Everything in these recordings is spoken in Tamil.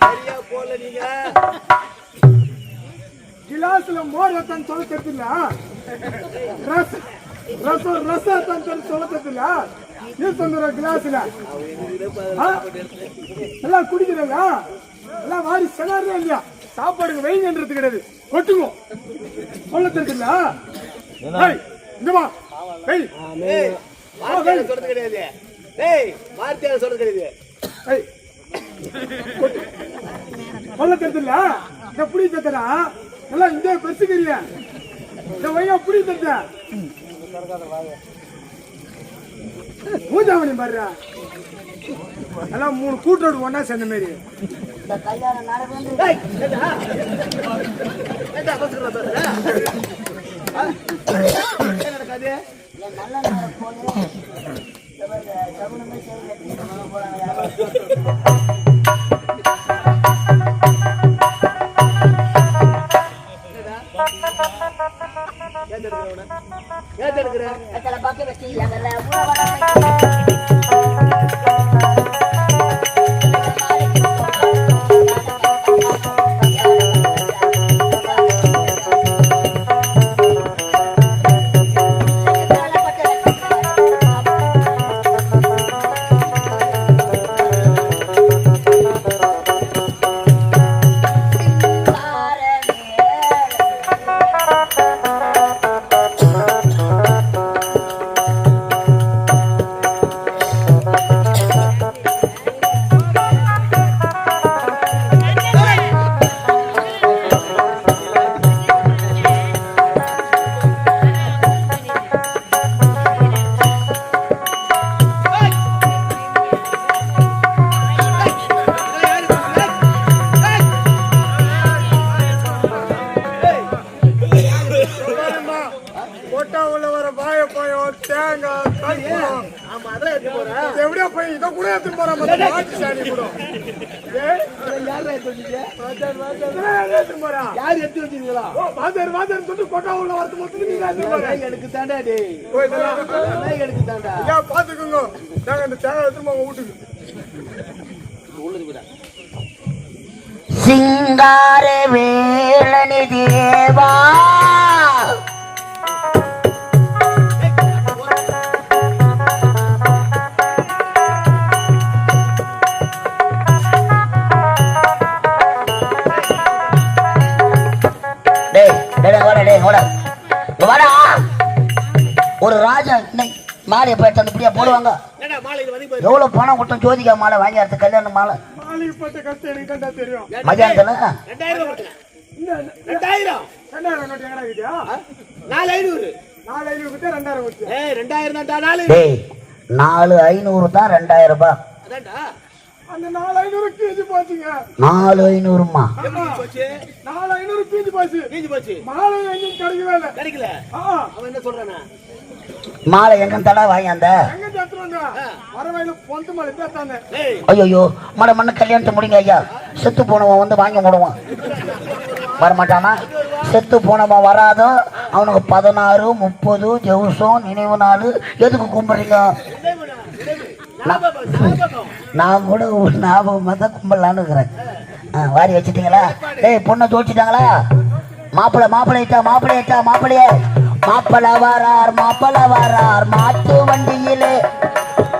சரியா போல நீங்க கிளாஸ்ல மோர் ரத்தம் சொல்ல தெரியல, ரசம் சொல்ல தெரியல. கிளாஸ்ல எல்லாம் குடிக்கிறாங்க, எல்லாம் வாரி செனாரே இல்லையா, சாப்பாடுக்கு வெயின்றது கிடையாது, கொட்டுங்க சொல்ல தெரியல. இங்கமா சொல்றது கிடையாது, வார்த்தையால சொல்றது கிடையாது. சொல்ல தெரியல. இந்த புடி தரா எல்லாம் இந்த பெருசுக்கிறீங்க, இந்த வையா புடி தர பூஜாமணி பாரு எல்லாம் 3 கூட்டோடு ஒன்னா சேர்ந்த மாதிரி. எப்படியா போய் இதை கூட எடுத்து போறான் யார் எடுத்து வச்சீங்களா? சொல்லி கொட்டா உள்ள வரது மொத்தம் எனக்கு தாண்டா எனக்கு தாண்டா பாத்துக்கோங்க. நாங்க அந்த தேங்காய் எடுத்துட்டு போங்க வீட்டுக்கு. சிங்கார வேலனி தேவா ஒரு ராஜா மாலையை போயிட்டு அந்த இப்படியா போடுவாங்க. எவ்வளவு பணம் கொடுத்தோம் ஜோதிகா மாலை வாங்கி அடுத்த கல்யாண மாலை மதியானத்துல 4,500 தான் 2,000 ரூபாய். அந்த 4,500 கீஞ்சி போச்சுங்க. 4,500மா? 4,500 கீஞ்சி போச்சு. மாலை எங்கேயும் கிடைக்கல. அவன் என்ன சொல்றானா? மாலை எங்க தடா வாங்கி அந்த ஐயோ மட மண்ணு கல்யாணத்தை முடிங்க ஐயா. செத்து போனவன் வந்து வாங்கி போடுவான், வரமாட்டானா? செத்து போனவன் வராதோ அவனுக்கு 16, 30 ஜவுசம் நினைவு நாள் எதுக்கு கும்பிடுறீங்க? நான் கூட ஞாபகமா தான் கும்பிடலான்னு இருக்கிறேன். வாரி வச்சுட்டீங்களா? டேய் பொண்ணை தோச்சிட்டாங்களா? மாப்பிள்ளையே மாப்பிள்ளை வரார் மாட்டு வண்டியிலே,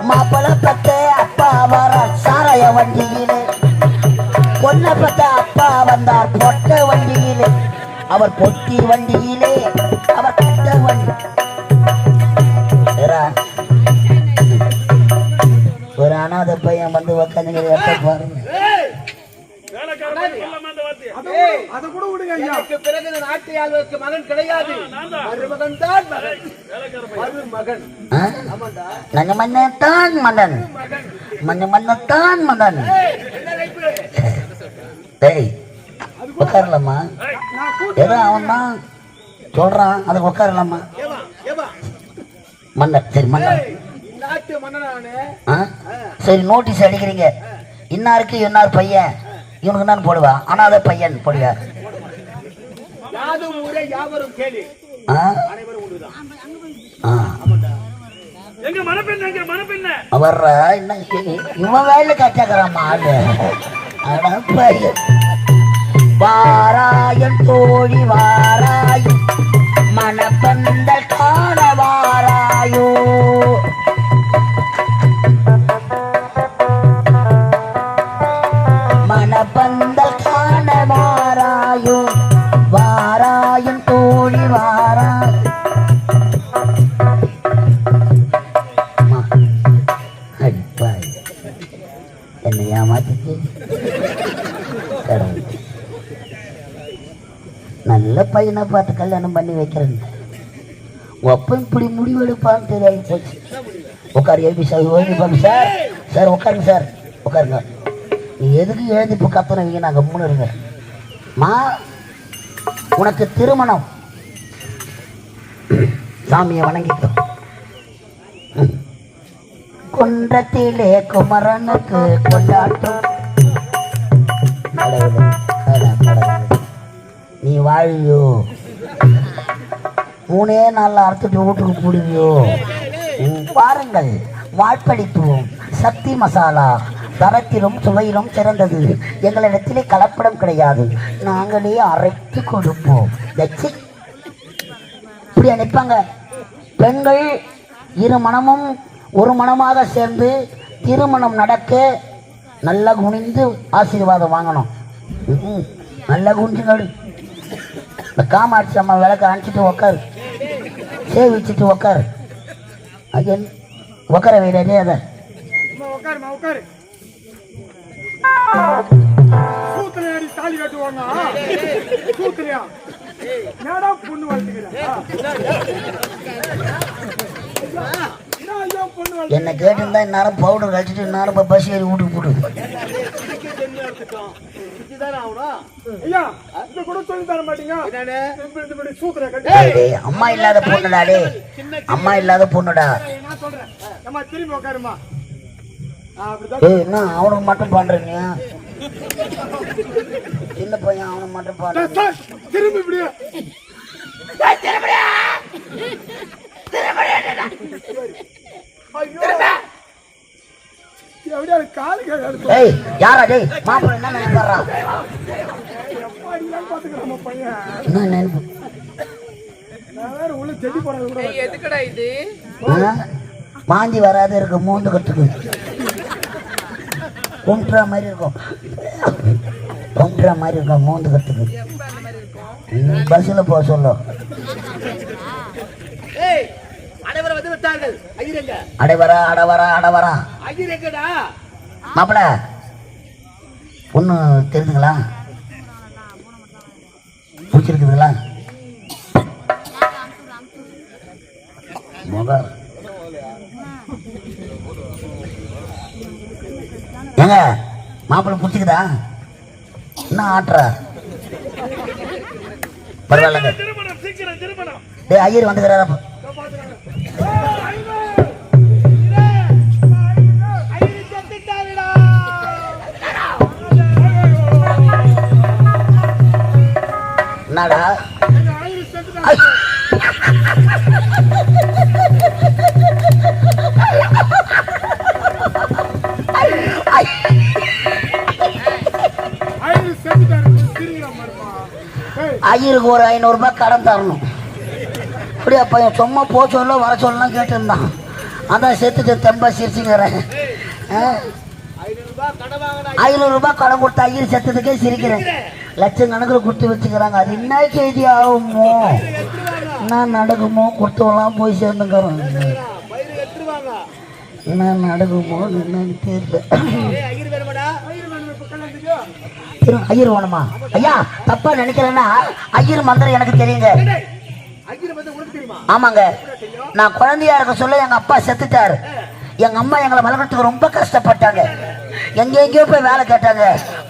மாப்பிள்ளை பத்த அப்பா வரார் சாராய வண்டியிலே, பொண்ணை பத்த அப்பா வந்தார் பொட்ட வண்டியிலே, அவர் பொட்டி வண்டியிலே, அவர் கட்ட வண்டி. ஒரு அனாதை பையன் வந்து உட்காந்து பாருங்க. அத கூட விடுங்க. பிறகு நாட்டு ஆள்வதற்கு மகன் கிடையாது, மருமகன் தான் மகன். நன்ன மன்னத்தான் மன்னன், மன்னத்தான் மன்னன். டேய் உட்காரலாமா? ஏதோ அவன் தான் சொல்றான், அதை உட்காரலாமா? மன்னன் சரி மன்னன் நாட்டு மன்னனானே. சரி நோட்டீஸ் அடிக்கிறீங்க, இன்னாருக்கு இன்னார் பையன், இவனுக்கு நான் போடுவா, ஆனா அதை பையன் போடுவா. எங்க மணப்பெண்ண எங்க மணப்பெண்ண வர்ற என்ன இவன் வேலை கட்டக்கிறான் ஆளு அடப்பாய் வாராயன் தோழி வாராய் மணப்பந்தல் காண வாராயோ மணப்பந்தல் காண வாராயோ வாராயன் தோழி வாராய் அடிப்பாய் என்னை ஏமாத்திட்டு நல்ல பையனை பார்த்து கல்யாணம் பண்ணி வைக்கிறேன் ஒப்பன் இப்படி முடிவெடுப்பான்னு தெரியாது போச்சு உட்காரு எழுதி சார் எழுதிப்பாங்க சார் சார் உட்காருங்க சார் உட்காருங்க நீ எதுக்கு எழுதி இப்போ கத்துனவங்க நாங்கள் மூணு இருங்க மா உனக்கு திருமணம் சாமியை வணங்கிக்கோ குன்றத்திலே குமரனுக்கு கொண்டாட்டம் நீ வாழியோ 3 நாள்ல அறுத்துட்டு வீட்டுக்கு போடுவியோ பாருங்கள் வாழ்ப்பளிப்போம் சக்தி மசாலா தரத்திலும் சுவையிலும் சிறந்தது எங்களிடத்திலே கலப்படம் கிடையாது நாங்களே அரைத்து கொடுப்போம் இப்படி நினைப்பாங்க பெண்கள் இரு மனமும் ஒரு மனமாக சேர்ந்து திருமணம் நடக்க நல்லா குனிந்து ஆசீர்வாதம் வாங்கணும் நல்லா குனிஞ்சுங்கள் இந்த காமாட்சி அம்மா விளக்க அனுப்பிச்சிட்டு உக்காரு சேவிச்சுட்டு உக்காரு ஐயன் உக்கார வைடே அதை தாலி கட்டுவாங்க பொண்ணு என்ன கேட்டுருந்தா இந்நேரம் பவுடர் கழிச்சிட்டு இந்நேரம் பஸ் ஏறி வீட்டுக்கு போட்டு அம்மா இல்லாத பொண்ணுடா டே அம்மா இல்லாத பொண்ணுடா திரும்பி உட்காருமா என்ன அவனுக்கு மட்டும் பண்றீங்க சின்ன பையன் அவனுக்கு மட்டும் பண்ற திரும்பி இப்படியா யாரா டேய் மாப்பிள்ளை என்ன நினைப்பாரா என்ன நினைப்பு மாஞ்சி வராது இருக்கு மூந்து கட்டுக்கு கும்பிட்ற மாதிரி இருக்கும் கும்பிட்ற மாதிரி இருக்கும் மூந்து கட்டுக்கு பஸ்ல போக சொல்லும் அடவரா மாப்பிள பொண்ணு தெரிஞ்சுங்களா பிடிச்சிருக்குதுங்களா ஏங்க மாப்பிள்ளை பிடிச்சிக்குதா என்ன ஆட்டுற பரவாயில்லைங்க டேய் ஐயர் வந்துக்கிறாரா என்னடா ஐயருக்கு ஒரு 500 ரூபாய் கடன் தரணும் அப்படியே பையன் சும்மா போ சொல்ல வர சொல்லலாம் கேட்டுருந்தான் அதான் செத்துட்டு தெம்பா சிரிச்சுக்கிறேன் 500 ரூபாய் கடன் கொடுத்த ஐயர் செத்ததுக்கே சிரிக்கிறேன் லட்சம் கணக்கில் கொடுத்து வச்சுக்கிறாங்க அது என்ன செய்தி ஆகுமோ என்ன நடக்குமோ கொடுத்தவெல்லாம் போய் சேர்ந்துக்கிறோம் என்ன நடக்குமோ என்னன்னு தெரியல ஐயர் வேணுமா ஐயா தப்பா நினைக்கிறேன்னா ஐயர் மந்திரம் எனக்கு தெரியுங்க ஆமாங்க நான் குழந்தையா இருக்க சொல்ல எங்க அப்பா செத்துட்டாரு எங்க அம்மா எங்களை வளர்க்கறதுக்கு ரொம்ப கஷ்டப்பட்டாங்க எங்கெங்கயோ போய் வேலை கேட்டாங்க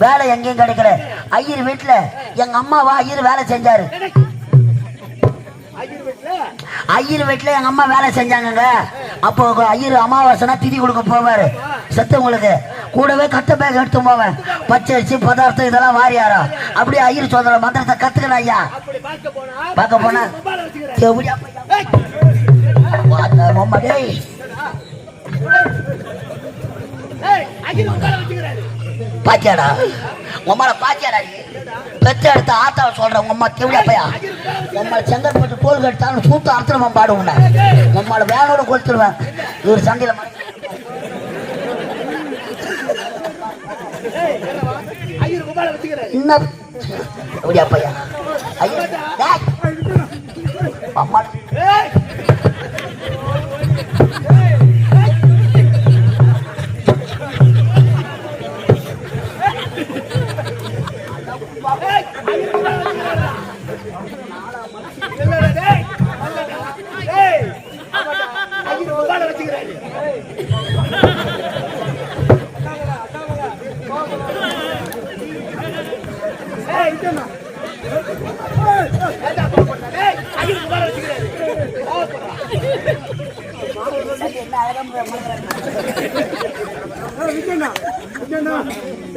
வேலை எங்கேயும் கிடைக்கல ஐயர் வீட்டுல எங்க அம்மாவா ஐயர் வேலை செஞ்சாரு ஐயர் வீட்டுல எங்க அம்மா வேலை செஞ்சாங்க அப்போ ஐயர் அமாவாசைனா திதி கொடுக்க போவாரு செத்தவங்களுக்கு கூடவே கட்ட பேக் எடுத்து போவேன் பச்சை அரிசி பதார்த்தம் இதெல்லாம் வாரியாரா அப்படியே ஐயர் சொல்ற மந்திரத்தை கத்துக்கணும் ஐயா பார்க்க போனா ஏய் ஐயர் உட்கார வச்சுக்கிறாரு. பாத்தியாடா உம்மால பாத்தியாடா நீ பெத்த எடுத்த ஆத்தாவை சொல்ற உங்க அம்மா தேவையா பையா உம்மால செங்கற்பட்டு கோல் கட்டாலும் சூத்து அர்த்தமா பாடுவோம் உம்மால வேனோட கொடுத்துருவேன் இவர் சண்டையில ஐயர் உட்கார வச்சுக்கிறாரு. என்ன எப்படியா பையா ஐயா அம்மா ஏய்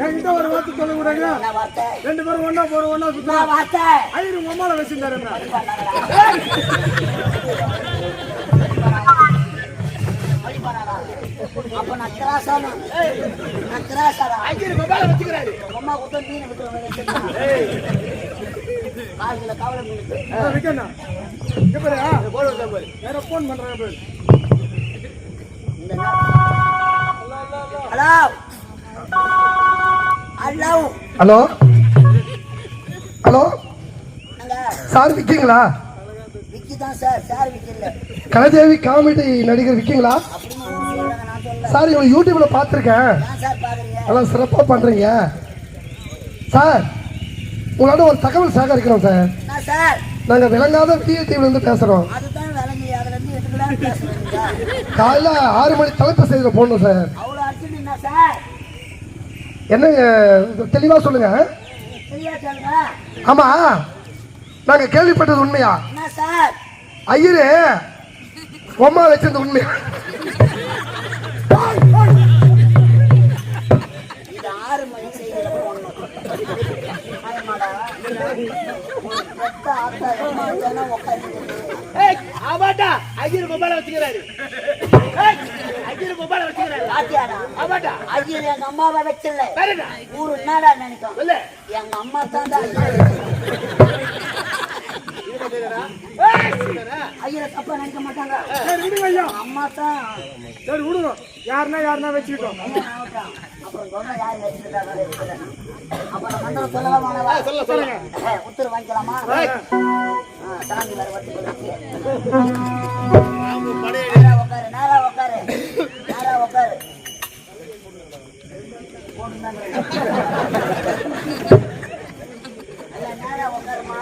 என்கிட்ட ஒரு வார்த்தை சொல்ல கூடாங்க. 2 பேரும் ஒண்ணா போறோம் ஒண்ணா சுத்தம். ஐயர் உங்க அம்மால வச்சிருந்தாரு. அப்ப நான் கிராசானா நான் கிராசாரா ஐயர் மொபைல் வச்சுக்கிறாரு. அம்மா குத்த மீன் விட்டுறேன். காலையில காவல மீன் விக்கண்ணா எப்படியா போன் வந்தா பாரு. வேற போன் பண்றாங்க பாரு. ஹலோ ஹலோ ஹலோ ஹலோ நாங்க சார் விக்கீங்களா? விக்கி தான் சார். சார் விக்கி இல்ல. கலைதேவி காமெடி நடிகர் விக்கீங்களா? அப்படின்னு சொல்றாங்க. நான் சொல்ல. சார் இவங்க யூடியூப்ல பார்த்துருக்கேன். ஏன் சார் பாக்குறீங்க? நல்லா சிறப்பாக பண்றீங்க சார். உங்களோட ஒரு தகவல் சேகரிக்கிறோம் சார். என்ன சார்? நாங்கள் விளங்காத விடியல் டிவில இருந்து பேசுறோம். அதுதான் விளங்கி அதுல இருந்து எதுக்குலாம் பேசுறீங்க? காலைல 6 மணி தலைப்பு செய்தியில் போடணும் சார். அவ்வளோ அர்ஜென்ட் என்ன சார்? என்ன தெளிவா சொல்லுங்க. சரியா சொல்லுங்க. ஆமா நாங்க கேள்விப்பட்டது உண்மையா? என்ன சார்? ஐயரு பொம்மா வச்சிருந்த உண்மையா? இது 6 மணி செய்தியில போடணும். ஆமாடா. பெத்த ஆத்தா எம்மா வச்சானா உட்காந்து. ஏய் ஆமாடா ஐயர் மொபைல் வச்சுக்கிறாரு. ஏய் ஐயர் மொபைல் வச்சுக்கிறாரு. பாத்தியாடா? ஆமாடா ஐயர் எங்க அம்மாவை வச்சல. வேறடா ஊரு என்னடா நினைக்கும்? இல்ல எங்க அம்மா தான் ஐயரை தப்பா நினைக்க மாட்டாங்க. சரி விடுங்க ஐயா. அம்மா தான். சரி விடுங்க. யாருன்னா வச்சுக்கிட்டோம். அப்புறம் சொன்ன யாரு வச்சுக்கிட்டாங்க? அப்புறம் மந்திரம் சொல்லலாம் மாணவா. சொல்லுங்க. உத்தரவு வாங்கிக்கலாமா? சாமி வர வந்து உட்காரு. நேரா உட்காரு. நேரா உட்காரு. நேரா உட்காருமா.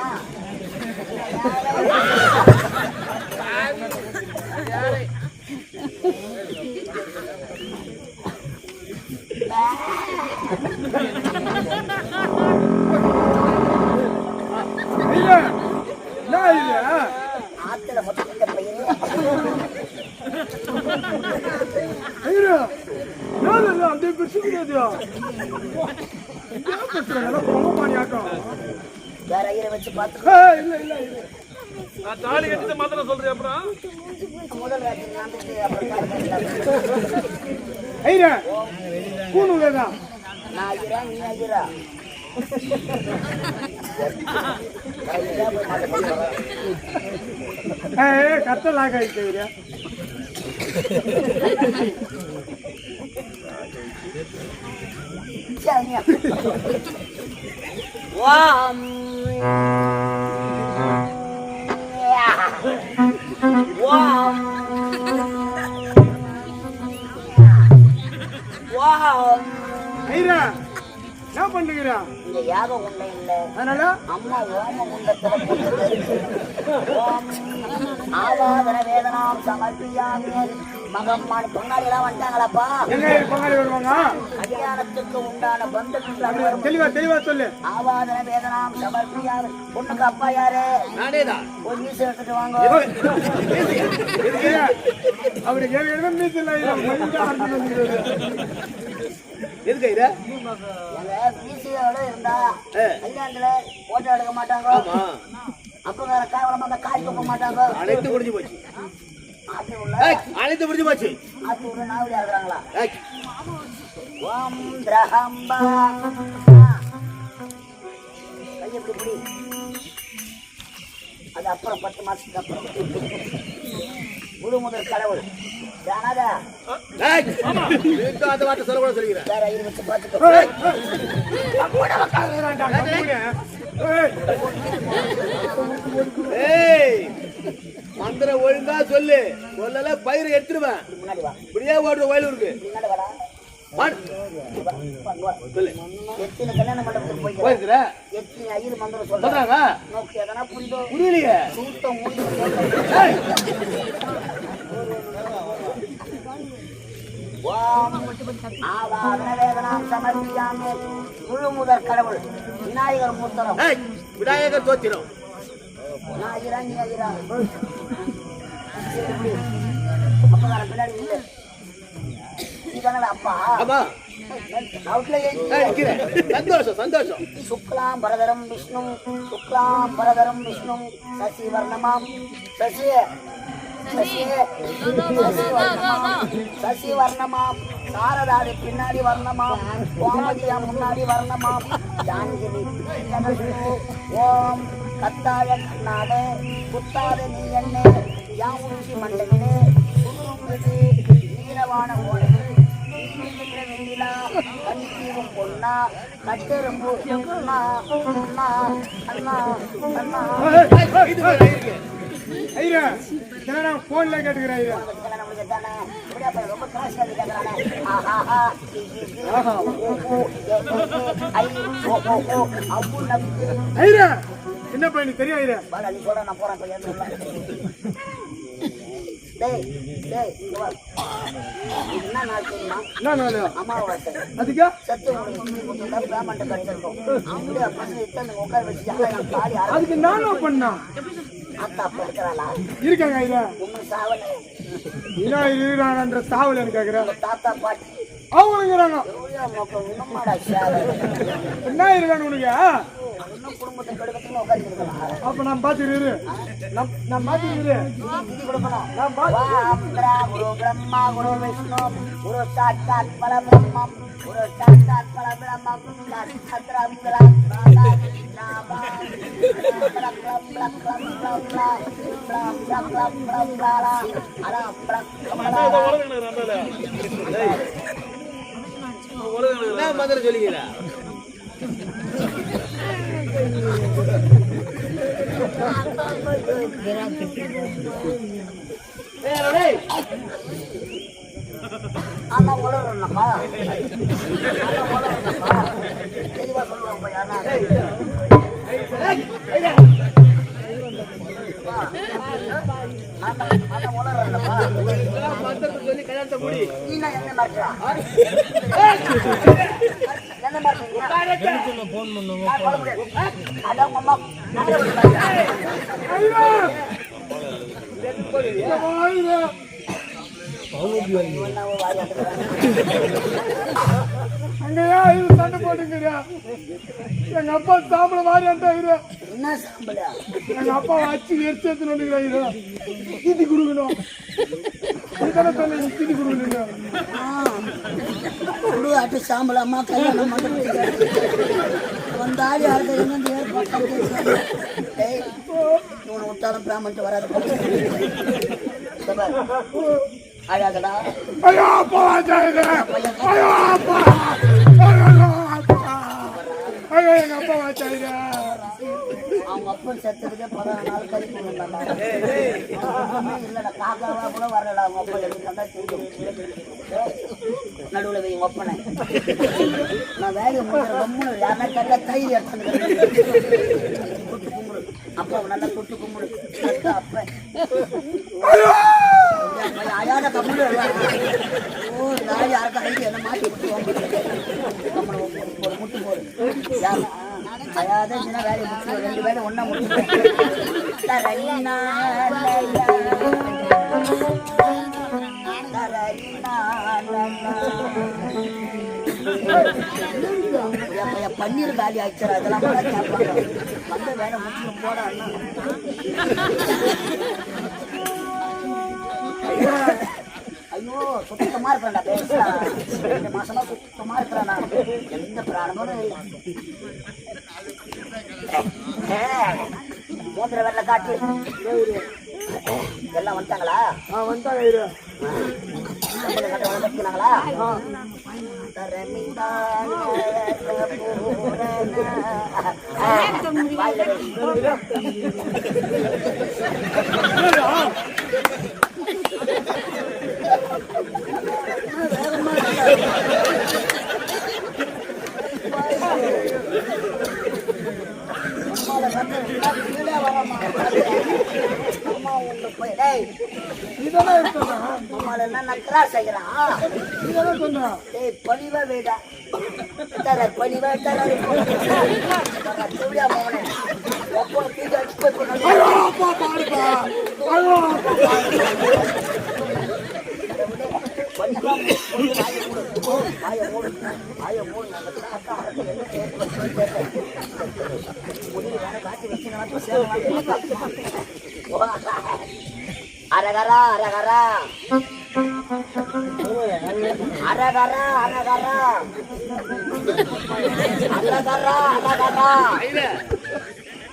ஐயா என்ன இல்ல ஆத்துல மொத்த பையன் ஐயா யாரு அந்த பிரச்சனையா வேற ஐயரை வச்சு பார்த்து இல்ல இல்ல இல்ல நான் தாலி கட்டிட்டு மாத்திரம் சொல்றேன். அப்புறம் முதல் ராத்திரி நான்கு அப்புறம் ஐயா கூணுலடா நான் ஐயரா நீ ஐயரா? கத்தலாக ஐயா ஐயா என்ன பண்ணுகிறா? இங்க யாக உண்டை இல்ல. அதனால அம்மா ஓம குண்டத்துல ஆவாதன வேதனாம் சமர்ப்பியாமி மகம்மானி பொங்காளி எல்லாம் வந்துட்டாங்களாப்பா? எங்க பொங்கல் வருவாங்க? கல்யாணத்துக்கு உண்டான பந்துக்கு தெளிவா சொல்லு. ஆவாதன வேதனாம் சமர்ப்பியாமி. பொண்ணுக்கு அப்பா யாரு? நானேதான். ஒரு மீசை எடுத்துட்டு வாங்க. அவருக்கு ஏற்கனவே மீசல் எதுக்கு ஐயா? எங்க மீசையோட இருந்தா கல்யாணத்துல போட்டோ எடுக்க மாட்டாங்க. அப்ப வேற கேவலமா அந்த காய் தூக்க மாட்டாங்க. அனைத்து முடிஞ்சு போச்சு. ஆத்து உள்ள அனைத்து முடிஞ்சு போச்சு. ஆத்து உள்ள நாவடி ஆகுறாங்களா? ஓம் திரஹம்பா கையை இப்படி அது அப்புறம் 10 மாசத்துக்கு அப்புறம் முழு முதல் கடவுள் ஜானதா அந்த வார்த்தை சொல்ல கூட சொல்லிக்கிறேன் வேற 5 வச்சு பார்த்துக்கோ. மந்திரம் ஒழுங்கா சொல்லு சொல்லல பயிரை எடுத்துருவேன் முன்னாடி வா, இப்படியே ஓடுற வயலூருக்கு முன்னாடி வாடா. சொல்லு எத்தனை கல்யாண மண்டபத்துக்கு போய்க்கிறேன், போயிருக்கிற எத்தனை ஐயர் மந்திரம் சொல்றாங்க, சொல்றாங்க நோக்கு எதனா புரியுதோ புரியலையே சூட்டம் மூடி வேதனாம் சமர்ப்பியாமே. முழு முதற் கடவுள் விநாயகர் மூத்தரம். விநாயகர் தோத்திரம் நான் ஐயரா நீ ஐயரா அப்ப பின்னாடி இல்லை நீ தானே அப்பா ஆமா அவுட்ல சந்தோஷம் சந்தோஷம் சுக்லாம் பரதரம் விஷ்ணு சுக்லாம் பரதரம் விஷ்ணு சசி வர்ணமாம் சசி சசி வர்ணமாம் சாரதாடி பின்னாடி வர்ணமாம் கோமதியா முன்னாடி வர்ணமாம் ஜான்கிரி ஓம் கத்தாய கண்ணாலே குத்தாத நீ என்னே யாமுச்சி மண்டகினே நீலவான ஓடே வெண்ணிலா கண்தீவும் பொன்னா கட்டெரும்பு அண்ணா அண்ணா அண்ணா அண்ணா ஐயா என்னடா போன்ல கேட்டுக்கிறேன் ரொம்ப கிராஷ் ஐயா என்ன பண்ணி தெரியும் ஐயா நீ சொல்ற நான் போறேன். என்ன நாள் தெரியுமா? என்ன நாளு அமாவாசை. அதுக்கா சத்து பேமெண்ட் கிடைச்சிருக்கும். அப்படியே பசங்க இத்தனை உட்கார வச்சுட்டாங்க. காலி அதுக்கு நானும் பண்ணா அத்தா அப்ப இருக்கிறாளா? இருக்காங்க ஐயா ஒன்னும் சாவல. என்ன இருக்கிறாங்கன்ற சாவல் எனக்கு கேக்குறேன். தாத்தா பாட்டி அவங்க இருக்கிறாங்க இன்னும்மாடா சேவை. என்ன இருக்கானு உனக்கு இன்னும் குடும்பத்தை கெடுக்கணும்னு உட்காந்துருக்கலாம். அப்ப நான் பாத்துக்கிறேன் நான் பாத்துக்கிறேன் இது கொடுக்கணும். வாந்திரா குரு பிரம்மா குரு விஷ்ணு குரு சாட்சாத் பரபிரம்மம் குரு சாட்சாத் பரபிரம்மம் சாட்சாத் என்ன மந்திரம் சொல்லிக்கிறா ஆமா உலகம்ப்பா தெளிவா சொல்லுவாங்க மந்திரத்தை சொல்லி கல்யாணத்தை முடி நீ என்ன மாட்டா என்ன மாட்டீங்க அதான் அம்மா அங்கயா இது சண்டை போட்டுங்கிறியா எங்க அப்பா சாம்பள வாரியான்டா இது என்ன சாம்பலா எங்க அப்பா வச்சு எரிச்சத்து நோண்டுகிறா தீதி கொடுக்கணும் இதுதானே சொன்ன தீதி கொடுக்கணுங்க அட்டு சாம்பல் அம்மா கல்யாணம் வந்தாடி ஆளுக்கு என்ன இவனை விட்டாலும் பேமெண்ட் வராது அழகடா ஐயோ அப்பா வாச்சாரு ஐயோ அப்பா ஐயோ எங்க அப்பா வாச்சாரு அவங்க அப்பன் செத்ததுக்கே 14 நாள் கழிப்பு இல்லடா காக்காவா கூட வரலடா அவங்க அப்பா எப்படி கண்டா தெரியும் நடுவில் போய் ஒப்பனை நான் வேலையை முடிக்கிற கம்முன்னு யாருன்னா கேட்டா தயிர் எடுத்துன்னு தொட்டு கும்பிடு அப்பா நல்லா தொட்டு கும்பிடு அப்ப அழகான கம்முன்னு ஓ நாய் யாருக்கா ஐடி என்ன மாட்டி ஒரு முட்டு போடு அதாவது வேலையை முடிச்சு 2 வேலை ஒன்னா முடிச்சு பன்னீர் காலி ஆயிடுச்சு அதெல்லாம் வந்த வேலை முடிச்சு போட ஐயோ ஐயோ சுத்தமா இருக்கிறேன்டா பேசா 2 மாசமா சுத்தமா இருக்கிறேன் நான் எந்த பிராணமும் இல்லை மூந்திர வெள்ள காட்டு எல்லாம் வந்துட்டாங்களா வந்துட்டாங்க வளர்த்துனாங்களா பழிவா வேடா பழிவா அரகரா அரகரா அரகரா அரகரா அரகரா அரகரா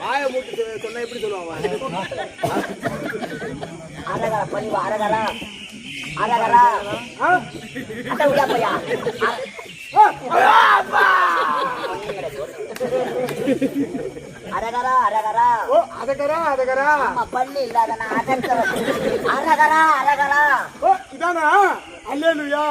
வாய மூட்டு சொன்னா எப்படி சொல்லுவாங்க அரகரா பணிவா அரகரா அரகரா அட பையா அரகரா அரகரா அதகரா அதகரா பள்ளி இல்லாத அரகரா அரகரா இதானா அல்லேலூயா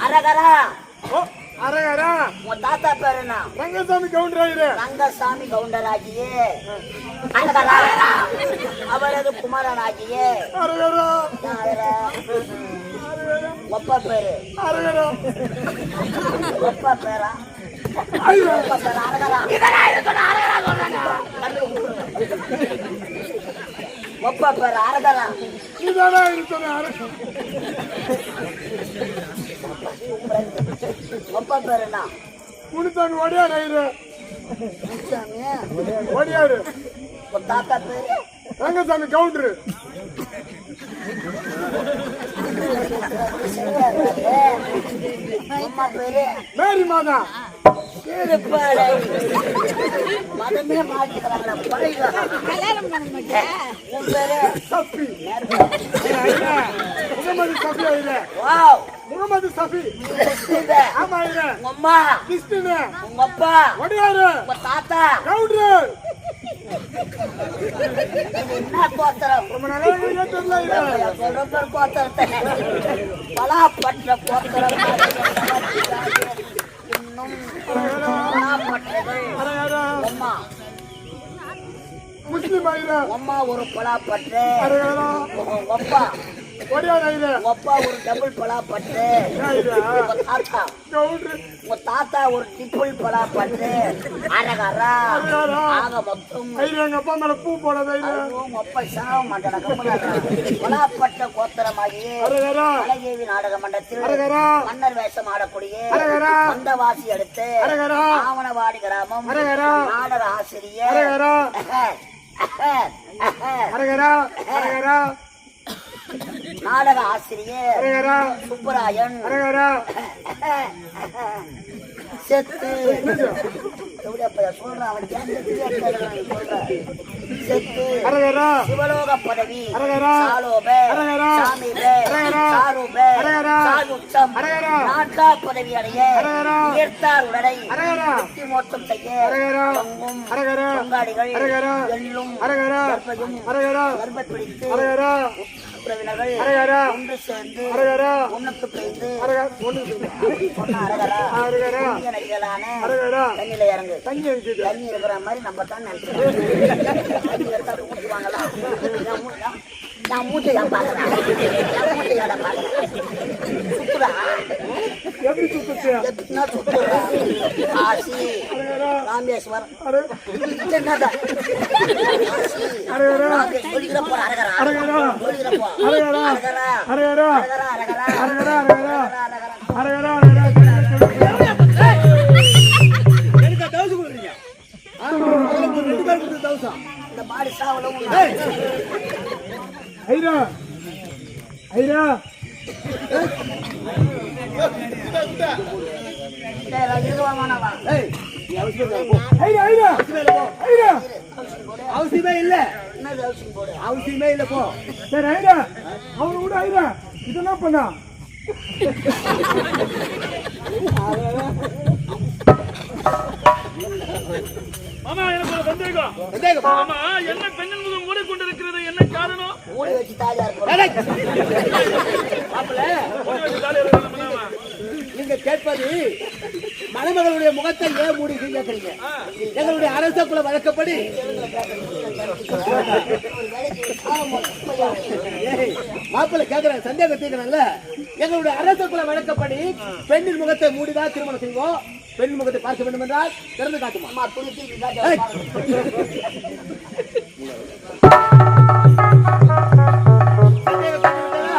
அரகரா அரகரா உன் தாத்தா பேர் என்ன? ரங்கசாமி கவுண்டராயிரு ரங்கசாமி கவுண்டராகியே அரகரா அவரது குமாரனாகியே அரகரா ஒப்பா பேரு அரகரா ஒப்பா பேரா ஒப்பா பேரு அரகரா இதானா சொன்ன ஒப்பா பேரு என்ன? முனிசாமி ஓடியாரு முனிசாமி ஓடியாரு உன் தாத்தா பேரு ரங்கசாமி கவுண்டரு அம்மா பேரு மேரி மாதா மதமே மாட்டிக்கிறாங்க உன் பேரு சஃபி முகமது சஃபி ஆயிரு வாவ் முகமது சஃபி ஆமா ஆயிரு உங்க அம்மா கிறிஸ்டின் உங்க அப்பா ஓடியாரு உங்க தாத்தா கவுண்டரு என்ன கோத்தரம் ரொம்ப நல்லா தெரியல சொல்ற பேர் கோத்தரத்தை பலாப்பற்ற கோத்தரம் இன்னும் பலாப்பற்றகள் அம்மா முஸ்லிம் ஆயிரு அம்மா ஒரு பலாப்பற்று அரகரா அப்பா ஓடியாரு ஆயிரு அப்பா ஒரு டபுள் பலாப்பற்று ஆயிரு தாத்தா கவுண்டரு உங்க தாத்தா ஒரு டிப்புள் பலாப்பற்று அரகரா ஆக மொத்தம் ஆயிரு எங்க அப்பா மேல பூ போடாத ஆயிரு உங்க அப்பா சாக மாட்டான பலாப்பற்ற கோத்திரமாகியே அரகரா அழகேவி நாடக மன்றத்தில் அரகரா மன்னர் வேஷம் ஆடக்கூடிய அரகரா வந்தவாசி அடுத்து அரகரா ஆவணவாடி கிராமம் அரகரா நாடக ஆசிரியர் அரகரா அரகரா அரகரா நாடக ஆசிரியர் அரகரா சுப்பராயன் அரகரா செத்து சொல்றான் அவன் சொல்றான் செத்து அரகரா சிவலோக பதவி அரகரா சாலோபே அரகரா சாமிபே அரகரா சாருபே அரகரா சாயுச்சம் அரகரா நாட்டா பதவி அடைய அரகரா உயர்த்தார் உடலை அரகரா முக்தி மோட்சம் செய்ய அரகரா பங்கும் அரகரா பங்காளிகள் அரகரா எள்ளும் அரகரா கர்ப்பையும் அரகரா கர்ப்பப்பிடித்து அரகரா உறவினர்கள் அரகரா ஒன்று சேர்ந்து அரகரா ஒண்ணுக்கு பெய்து அரகா ஒண்ணு சொன்ன அரகரா அரகரா புண்ணிய நதிகளான அரகரா தண்ணியில இறங்கு தண்ணி இருக்குது தண்ணி இருக்கிற மாதிரி நம்ம தான் நினைக்கிறோம் தண்ணி எடுத்தாலும் ஊற்றுவாங்களா நான் மூட்டையா பாக்குறேன் மூட்டையாட பாக்குறேன் சுத்துறா எப்படி சுத்துச்சு எப்படின்னா சுத்துறா ஆசி ராமேஸ்வரம் என்னடா சொல்லிக்கிற போற அரகரா எனக்கு தவுசு கொடுக்குறீங்க ரெண்டு பேர் கொடுத்து தவுசா இந்த மாடி சாவல ஐரா ஐரா ஐரா ஐரா ஐரா அவசியமே இல்ல என்னது அவசியம் போடு அவசியமே இல்ல போ சரி ஐரா அவனை விட ஐரா இதெல்லாம் பண்ணா மாமா எனக்கு ஒரு சந்தேகம். சந்தேகம். மாமா என்ன பெண்ணின் முகம் மூடிக்கொண்டிருக்கிறது என்ன காரணம்? மூடி வச்சு தாலியா இருக்கும் மாப்பிள்ள மூடி வச்சு தாலி இருக்கணும் மாமா. நீங்க கேட்பது மணமகளுடைய முகத்தை ஏன் மூடி கேட்கறீங்க எங்களுடைய அரச குல வழக்கப்படி மாப்பிள்ள கேட்கிறேன் சந்தேகம் தீர்க்கணும்ல எங்களுடைய அரச குல வழக்கப்படி பெண்ணின் முகத்தை மூடிதான் திருமணம் செய்வோம் பெண் முகத்தை பார்க்க வேண்டும் என்றால் திறந்து காட்டுமா அம்மா துணி தூக்கி ஏய். சந்தேகம் தீர்ந்துவிட்டதா?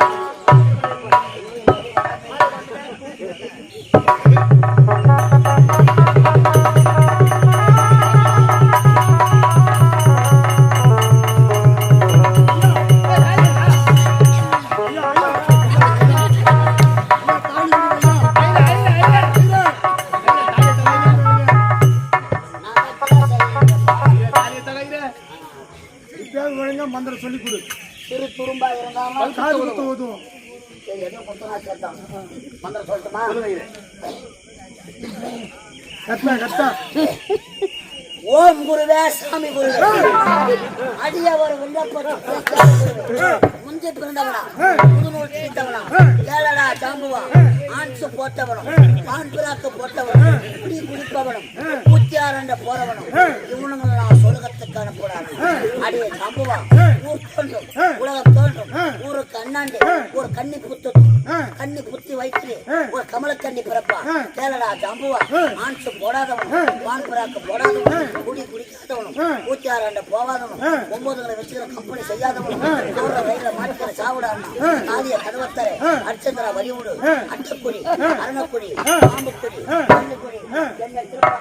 மந்திரம் சொல்லி கொடு சிறு துரும்பா இருந்தாலும் காது குத்த ஊதுவோம் சரி என்ன குத்தனா சேர்த்தான் மந்திரம் சொல்லட்டுமா கத்தா கத்தா ஓம் குருவே சாமி குருவே அடியவர் முந்தி பிறந்தவனா புதுநூல் தீர்த்தவனா ஏழடா தாம்புவா ஆன்சு போட்டவனும் பான்பிராக்கு போட்டவனும் குடி குடிப்பவனும் பூத்தியாரண்ட போறவனும் இவனுங்களை நான் சொலுகத்துக்கு அனுப்புறானு அடிய தாம்புவா ஊர் தோன்றும் உலகம் தோன்றும் ஊருக்கு அண்ணாண்டு ஒரு கண்ணி புத்தும் கண்ணி புத்தி வைத்து ஒரு கமலக்கண்ணி பிறப்பா கேளடா தாம்புவா ஆன்சு போடாதவன் பான்பிராக்கு போடாதவன் குடி குடிக்காதவனும் பூத்தியாரண்ட போகாதவனும் 9 வச்சுக்கிற கம்பெனி செய்யாதவனும் ரயில மாட்டிக்கிற சாவிடாம காலிய கதவத்தரை அர்ச்சந்திரா வழிவிடு அட்டக்குடி அரணக்குடி பாம்புக்குடி கண்ணுக்குடி என்னை திருப்ப